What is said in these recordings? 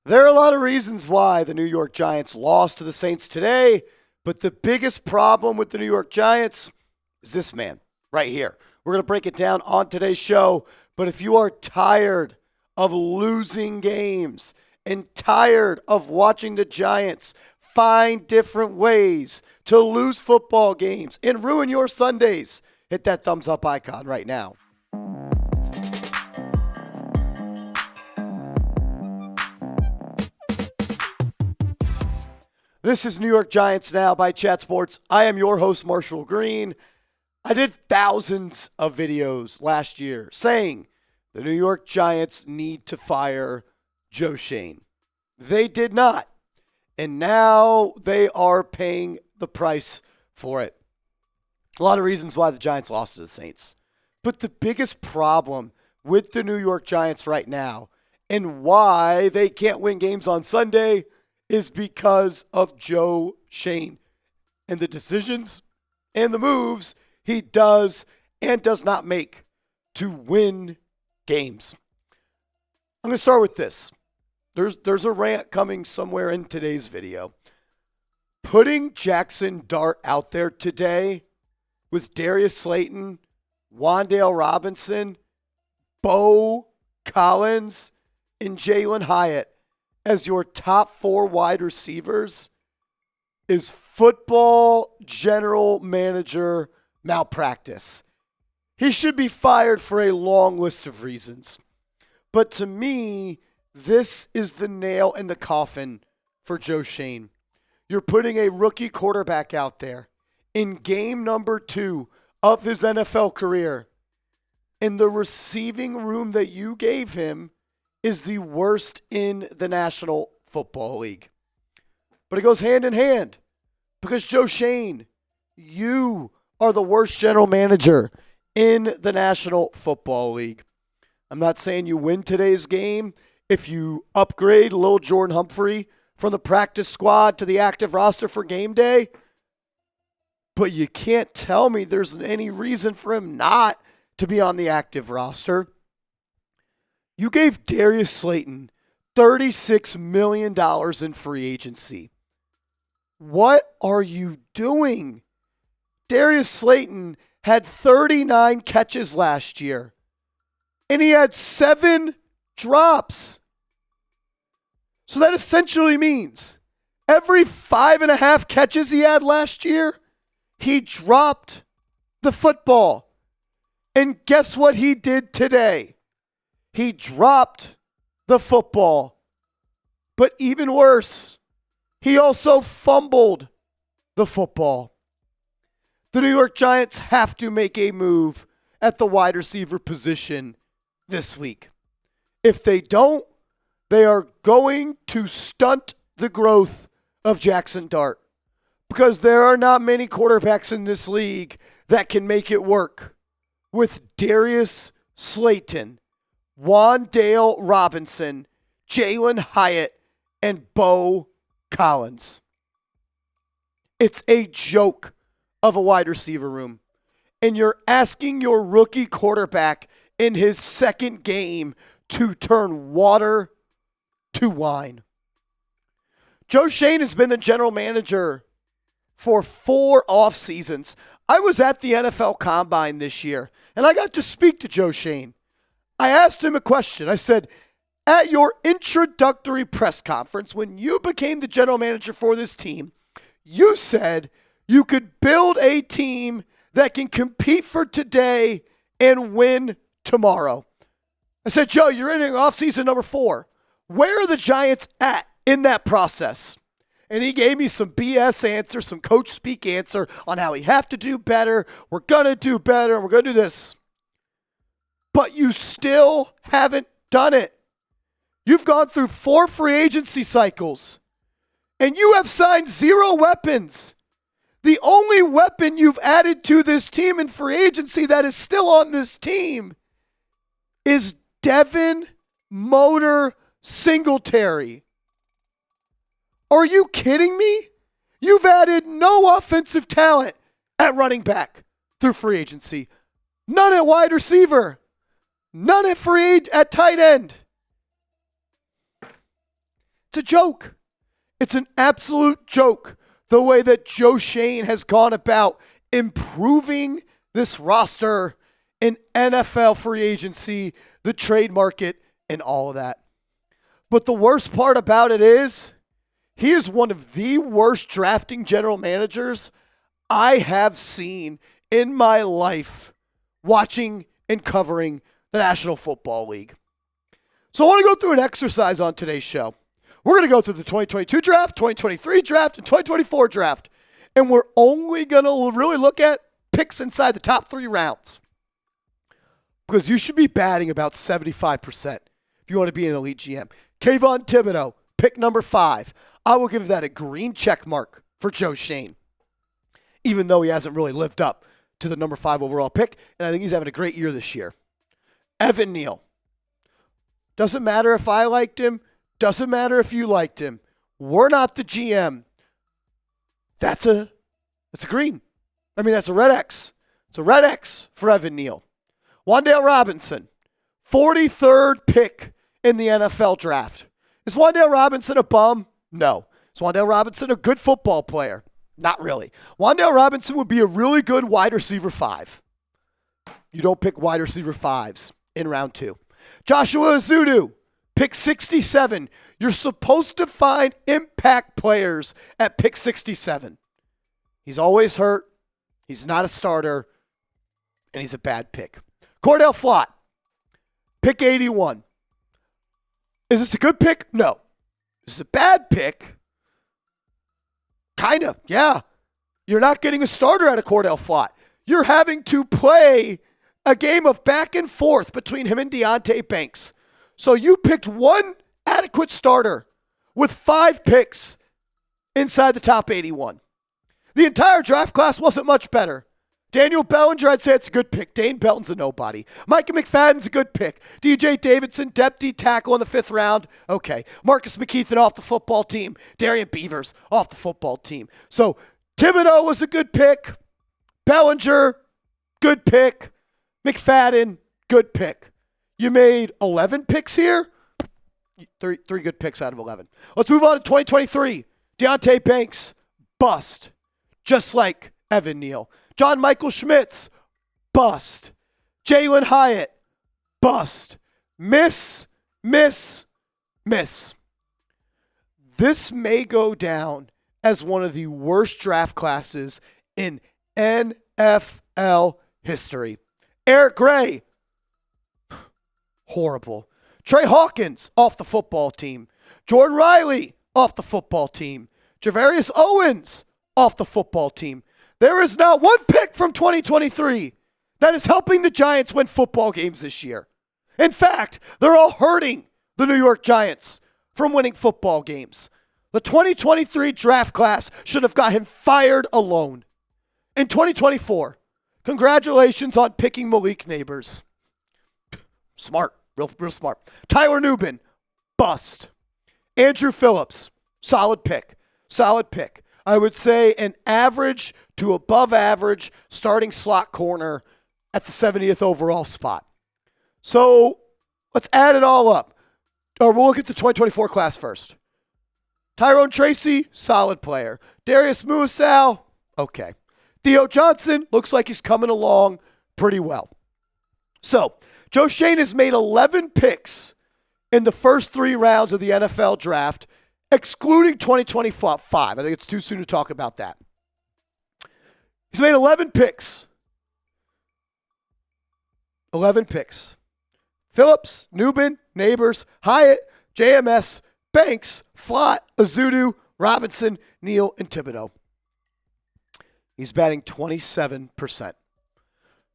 There are a lot of reasons why the New York Giants lost to the Saints today, but the biggest problem with the New York Giants is this man right here. We're going to break it down on today's show, but if you are tired of losing games and tired of watching the Giants find different ways to lose football games and ruin your Sundays, hit that thumbs up icon right now. This is New York Giants Now by Chat Sports. I am your host, Marshall Green. I did thousands of videos last year saying the New York Giants need to fire Joe Schoen. They did not. And now they are paying the price for it. A lot of reasons why the Giants lost to the Saints. But the biggest problem with the New York Giants right now and why they can't win games on Sunday is because of Joe Schoen and the decisions and the moves he does and does not make to win games. I'm going to start with this. There's a rant coming somewhere in today's video. Putting Jaxson Dart out there today with Darius Slayton, Wan'Dale Robinson, Beaux Collins, and Jalin Hyatt as your top four wide receivers is football general manager malpractice. He should be fired for a long list of reasons. But to me, this is the nail in the coffin for Joe Schoen. You're putting a rookie quarterback out there in game number 2 of his NFL career. And the receiving room that you gave him is the worst in the National Football League. But it goes hand in hand because Joe Schoen, you are the worst general manager in the National Football League. I'm not saying you win today's game if you upgrade little Jordan Humphrey from the practice squad to the active roster for game day, but you can't tell me there's any reason for him not to be on the active roster. You gave Darius Slayton $36 million in free agency. What are you doing? Darius Slayton had 39 catches last year, and he had 7 drops. So that essentially means every 5.5 catches he had last year, he dropped the football. And guess what he did today? He dropped the football. But even worse, he also fumbled the football. The New York Giants have to make a move at the wide receiver position this week. If they don't, they are going to stunt the growth of Jaxson Dart because there are not many quarterbacks in this league that can make it work with Darius Slayton, Wan'Dale Robinson, Jalin Hyatt, and Beaux Collins. It's a joke of a wide receiver room. And you're asking your rookie quarterback in his second game to turn water to wine. Joe Schoen has been the general manager for 4 off seasons. I was at the NFL Combine this year, and I got to speak to Joe Schoen. I asked him a question. I said, at your introductory press conference, when you became the general manager for this team, you said you could build a team that can compete for today and win tomorrow. I said, Joe, you're in offseason number 4. Where are the Giants at in that process? And he gave me some BS answer, some coach speak answer on how we have to do better. We're going to do better, and we're going to do this. But you still haven't done it. You've gone through 4 free agency cycles, and you have signed 0 weapons. The only weapon you've added to this team in free agency that is still on this team is Devin Motor Singletary. Are you kidding me? You've added no offensive talent at running back through free agency. None at wide receiver. None at at tight end. It's a joke. It's an absolute joke the way that Joe Schoen has gone about improving this roster in NFL free agency, the trade market, and all of that. But the worst part about it is he is one of the worst drafting general managers I have seen in my life watching and covering the National Football League. So I want to go through an exercise on today's show. We're going to go through the 2022 draft, 2023 draft, and 2024 draft. And we're only going to really look at picks inside the top 3 rounds. Because you should be batting about 75% if you want to be an elite GM. Kayvon Thibodeaux, pick number 5. I will give that a green check mark for Joe Schoen, even though he hasn't really lived up to the number 5 overall pick, and I think he's having a great year this year. Evan Neal. Doesn't matter if I liked him. Doesn't matter if you liked him. We're not the GM. That's a green. That's a red X. It's a red X for Evan Neal. Wan'Dale Robinson, 43rd pick in the NFL draft. Is Wan'Dale Robinson a bum? No. Is Wan'Dale Robinson a good football player? Not really. Wan'Dale Robinson would be a really good wide receiver 5. You don't pick wide receiver 5s in round 2. Joshua Ezeudu, pick 67. You're supposed to find impact players at pick 67. He's always hurt. He's not a starter. And he's a bad pick. Cor'Dale Flott, pick 81. Is this a good pick? No. Is this a bad pick? Kind of, yeah. You're not getting a starter out of Cor'Dale Flott. You're having to play a game of back and forth between him and Deonte Banks. So you picked one adequate starter with 5 picks inside the top 81. The entire draft class wasn't much better. Daniel Bellinger, I'd say it's a good pick. Dane Belton's a nobody. Micah McFadden's a good pick. DJ Davidson, depth D tackle in the 5th round. Okay. Marcus McKeithen off the football team. Darian Beavers off the football team. So Thibodeaux was a good pick. Bellinger, good pick. McFadden, good pick. You made 11 picks here? Three good picks out of 11. Let's move on to 2023. Deonte Banks, bust. Just like Evan Neal. John Michael Schmitz, bust. Jalin Hyatt, bust. Miss. This may go down as one of the worst draft classes in NFL history. Eric Gray, horrible. Trey Hawkins, off the football team. Jordan Riley, off the football team. Javarius Owens, off the football team. There is not one pick from 2023 that is helping the Giants win football games this year. In fact, they're all hurting the New York Giants from winning football games. The 2023 draft class should have got him fired alone. In 2024, congratulations on picking Malik Neighbors. Smart, real smart. Tyler Nubin, bust. Andrew Phillips, solid pick. I would say an average to above average starting slot corner at the 70th overall spot. So let's add it all up. Or we'll look at the 2024 class first. Tyrone Tracy, solid player. Darius Muasau, okay. Theo Johnson, looks like he's coming along pretty well. So Joe Schoen has made 11 picks in the first 3 rounds of the NFL draft, excluding 2025. I think it's too soon to talk about that. He's made 11 picks. 11 picks. Phillips, Nubin, Neighbors, Hyatt, JMS, Banks, Flott, Ezeudu, Robinson, Neal, and Thibodeaux. He's batting 27%.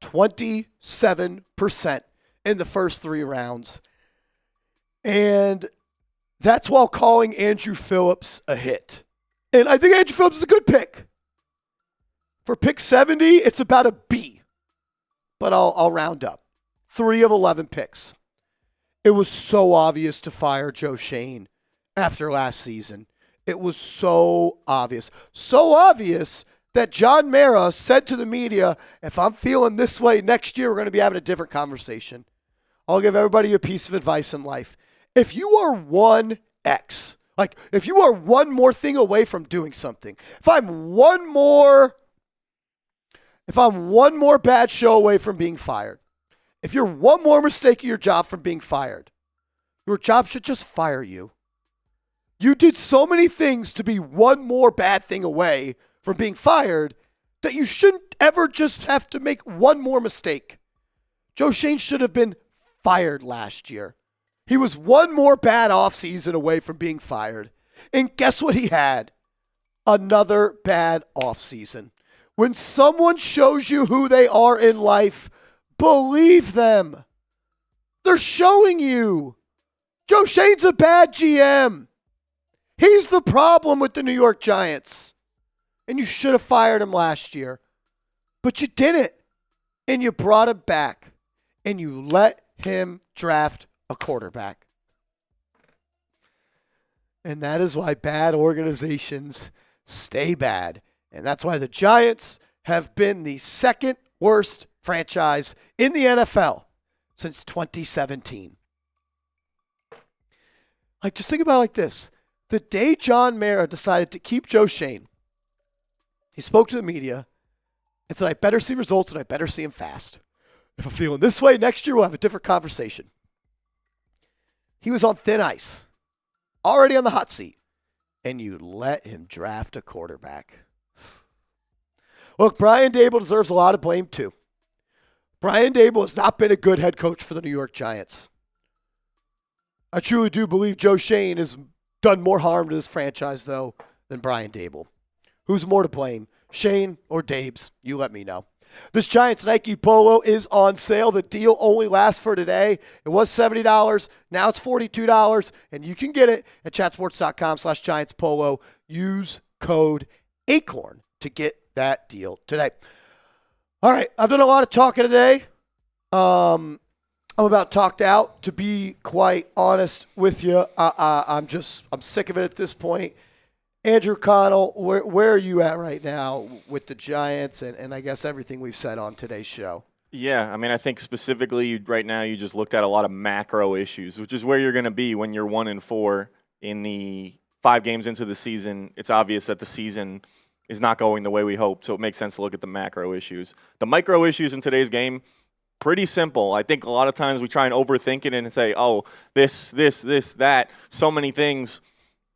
27% in the first 3 rounds. And that's while calling Andrew Phillips a hit. And I think Andrew Phillips is a good pick. For pick 70, it's about a B. But I'll round up. 3 of 11 picks. It was so obvious to fire Joe Schoen after last season. It was so obvious. So obvious that John Mara said to the media, if I'm feeling this way next year, we're going to be having a different conversation. I'll give everybody a piece of advice in life. If you are 1X, Like, if you are one more thing away from doing something, if I'm one more bad show away from being fired, if you're one more mistake of your job from being fired, your job should just fire you. You did so many things to be one more bad thing away from being fired that you shouldn't ever just have to make one more mistake. Joe Schoen should have been fired last year. He was one more bad offseason away from being fired. And guess what he had? Another bad offseason. When someone shows you who they are in life, believe them. They're showing you. Joe Schoen's a bad GM. He's the problem with the New York Giants. And you should have fired him last year. But you didn't. And you brought him back. And you let him draft a quarterback. And that is why bad organizations stay bad. And that's why the Giants have been the second worst franchise in the NFL since 2017. Like, just think about it like this. The day John Mara decided to keep Joe Schoen, he spoke to the media and said, I better see results and I better see them fast. If I'm feeling this way, next year we'll have a different conversation. He was on thin ice, already on the hot seat, and you let him draft a quarterback. Look, Brian Daboll deserves a lot of blame too. Brian Daboll has not been a good head coach for the New York Giants. I truly do believe Joe Schoen has done more harm to this franchise, though, than Brian Daboll. Who's more to blame, Schoen or Dabes? You let me know. This Giants Nike Polo is on sale. The deal only lasts for today. It was $70. Now it's $42, and you can get it at chatsports.com/Giants Polo. Use code ACORN to get that deal today. All right, I've done a lot of talking today. I'm about talked out, to be quite honest with you. I'm sick of it at this point. Andrew Connell, where are you at right now with the Giants and I guess everything we've said on today's show? Yeah, I mean, I think specifically right now you just looked at a lot of macro issues, which is where you're going to be when you're 1-4 in the 5 games into the season. It's obvious that the season is not going the way we hoped, so it makes sense to look at the macro issues. The micro issues in today's game, pretty simple. I think a lot of times we try and overthink it and say, oh, this, that, so many things.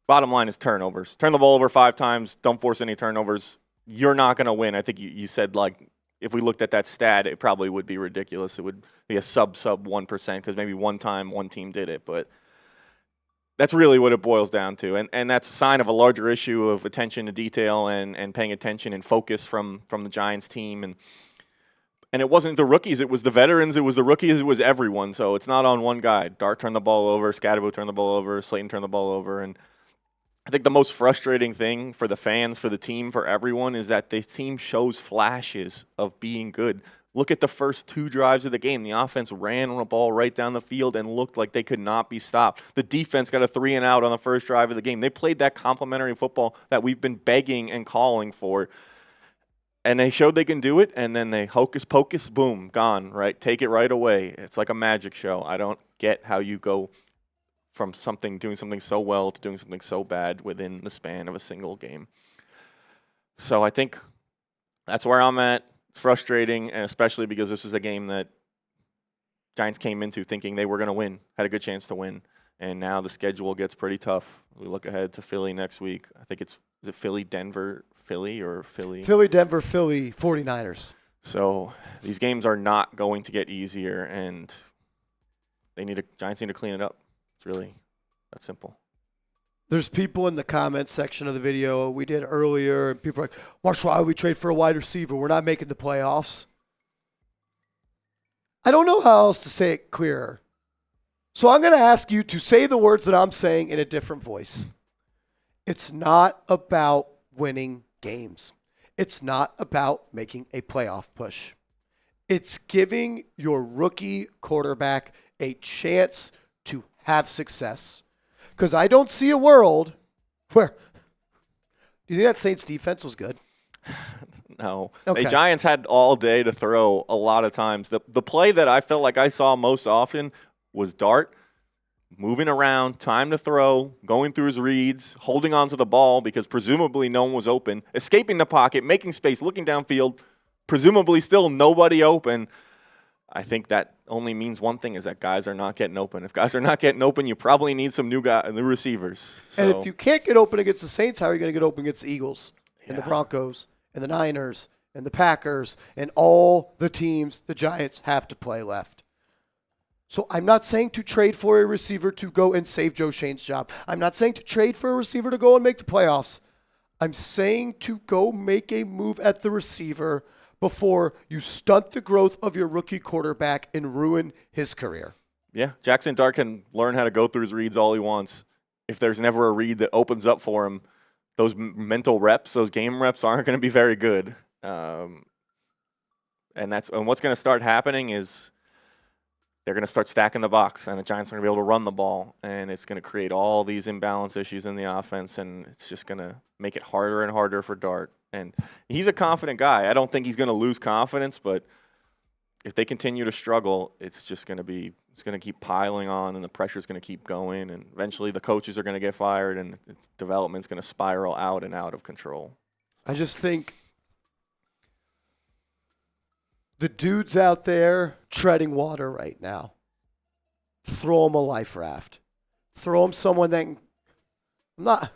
Bottom line is turnovers. Turn the ball over 5 times. Don't force any turnovers. You're not going to win. I think you said, like, if we looked at that stat, it probably would be ridiculous. It would be a sub 1% because maybe one time one team did it. But that's really what it boils down to. And that's a sign of a larger issue of attention to detail and paying attention and focus from the Giants team. And it wasn't the rookies. It was the veterans. It was the rookies. It was everyone. So it's not on one guy. Dart turned the ball over. Thibodeaux turned the ball over. Slayton turned the ball over. And I think the most frustrating thing for the fans, for the team, for everyone is that the team shows flashes of being good. Look at the first 2 drives of the game. The offense ran the ball right down the field and looked like they could not be stopped. The defense got a 3-and-out on the first drive of the game. They played that complementary football that we've been begging and calling for. And they showed they can do it, and then they hocus pocus, boom, gone, right? Take it right away. It's like a magic show. I don't get how you go from doing something so well to doing something so bad within the span of a single game. So I think that's where I'm at. It's frustrating, and especially because this was a game that Giants came into thinking they were going to win, had a good chance to win, and now the schedule gets pretty tough. We look ahead to Philly next week. I think is it Philly, Denver, Philly, or Philly? Philly, Denver, Philly, 49ers. So these games are not going to get easier, and Giants need to clean it up. It's really that simple. There's people in the comments section of the video we did earlier, and people are like, Marshall, why would we trade for a wide receiver? We're not making the playoffs. I don't know how else to say it clearer. So I'm going to ask you to say the words that I'm saying in a different voice. It's not about winning games. It's not about making a playoff push. It's giving your rookie quarterback a chance to have success. Because I don't see a world where – do you think that Saints defense was good? No. Okay. The Giants had all day to throw a lot of times. The play that I felt like I saw most often was Dart moving around, time to throw, going through his reads, holding on to the ball because presumably no one was open, escaping the pocket, making space, looking downfield, presumably still nobody open. I think that only means one thing, is that guys are not getting open. If guys are not getting open, you probably need some new receivers. So. And if you can't get open against the Saints, how are you going to get open against the Eagles and the Broncos and the Niners and the Packers and all the teams the Giants have to play left? So I'm not saying to trade for a receiver to go and save Joe Schoen's job. I'm not saying to trade for a receiver to go and make the playoffs. I'm saying to go make a move at the receiver before you stunt the growth of your rookie quarterback and ruin his career. Yeah, Jaxson Dart can learn how to go through his reads all he wants. If there's never a read that opens up for him, those mental reps, those game reps aren't going to be very good. And what's going to start happening is they're going to start stacking the box, and the Giants are going to be able to run the ball, and it's going to create all these imbalance issues in the offense, and it's just going to make it harder and harder for Dart. And he's a confident guy. I don't think he's going to lose confidence, but if they continue to struggle, it's going to keep piling on, and the pressure's going to keep going, and eventually the coaches are going to get fired, and its development's going to spiral out and out of control. I just think the dudes out there treading water right now, throw them a life raft. Throw them someone that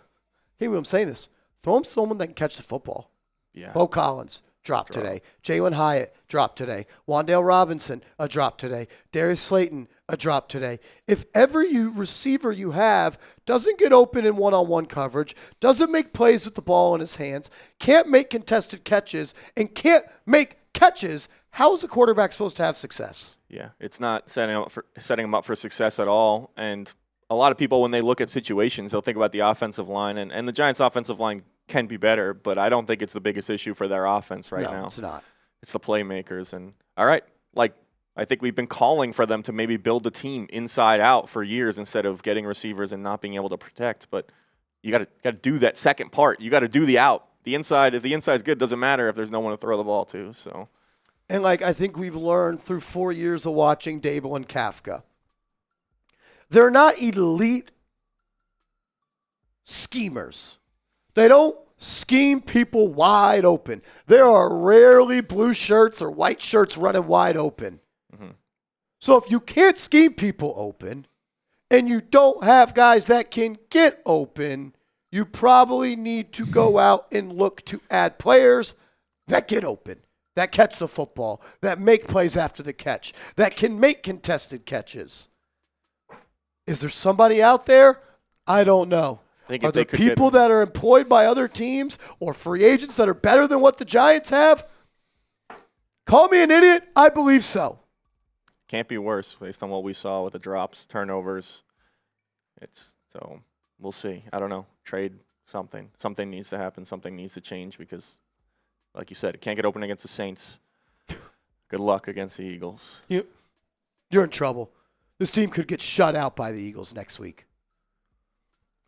I'm saying this. Throw them someone that can catch the football. Yeah. Beaux Collins, drop today. Jalin Hyatt, drop today. Wan'Dale Robinson, a drop today. Darius Slayton, a drop today. If every receiver you have doesn't get open in one-on-one coverage, doesn't make plays with the ball in his hands, can't make contested catches, and can't make catches, how is a quarterback supposed to have success? Yeah, it's not setting him up for success at all. And a lot of people, when they look at situations, they'll think about the offensive line, and the Giants' offensive line can be better, but I don't think it's the biggest issue for their offense right now. No, it's not. It's the playmakers. And all right, I think we've been calling for them to maybe build the team inside out for years instead of getting receivers and not being able to protect. But you got to do that second part. You got to do the out. The inside, if the inside's good, doesn't matter if there's no one to throw the ball to. So. And I think we've learned through 4 years of watching Daboll and Kafka, they're not elite schemers. They don't scheme people wide open. There are rarely blue shirts or white shirts running wide open. Mm-hmm. So if you can't scheme people open and you don't have guys that can get open, you probably need to go out and look to add players that get open, that catch the football, that make plays after the catch, that can make contested catches. Is there somebody out there? I don't know. Are there people that are employed by other teams or free agents that are better than what the Giants have? Call me an idiot. I believe so. Can't be worse based on what we saw with the drops, turnovers. So we'll see. I don't know. Trade something. Something needs to happen. Something needs to change because, like you said, it can't get open against the Saints. Good luck against the Eagles. You're in trouble. This team could get shut out by the Eagles next week.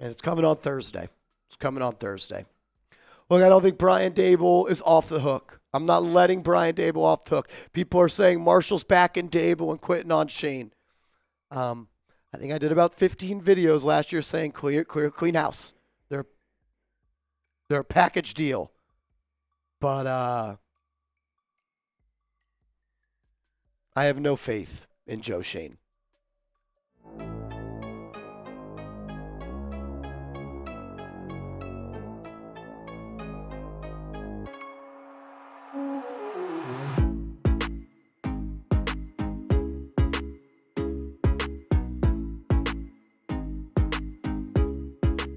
And it's coming on Thursday. Look, I don't think Brian Daboll is off the hook. I'm not letting Brian Daboll off the hook. People are saying Marshall's backing Daboll and quitting on Shane. I think I did about 15 videos last year saying clean house. They're a package deal. But I have no faith in Joe Schoen.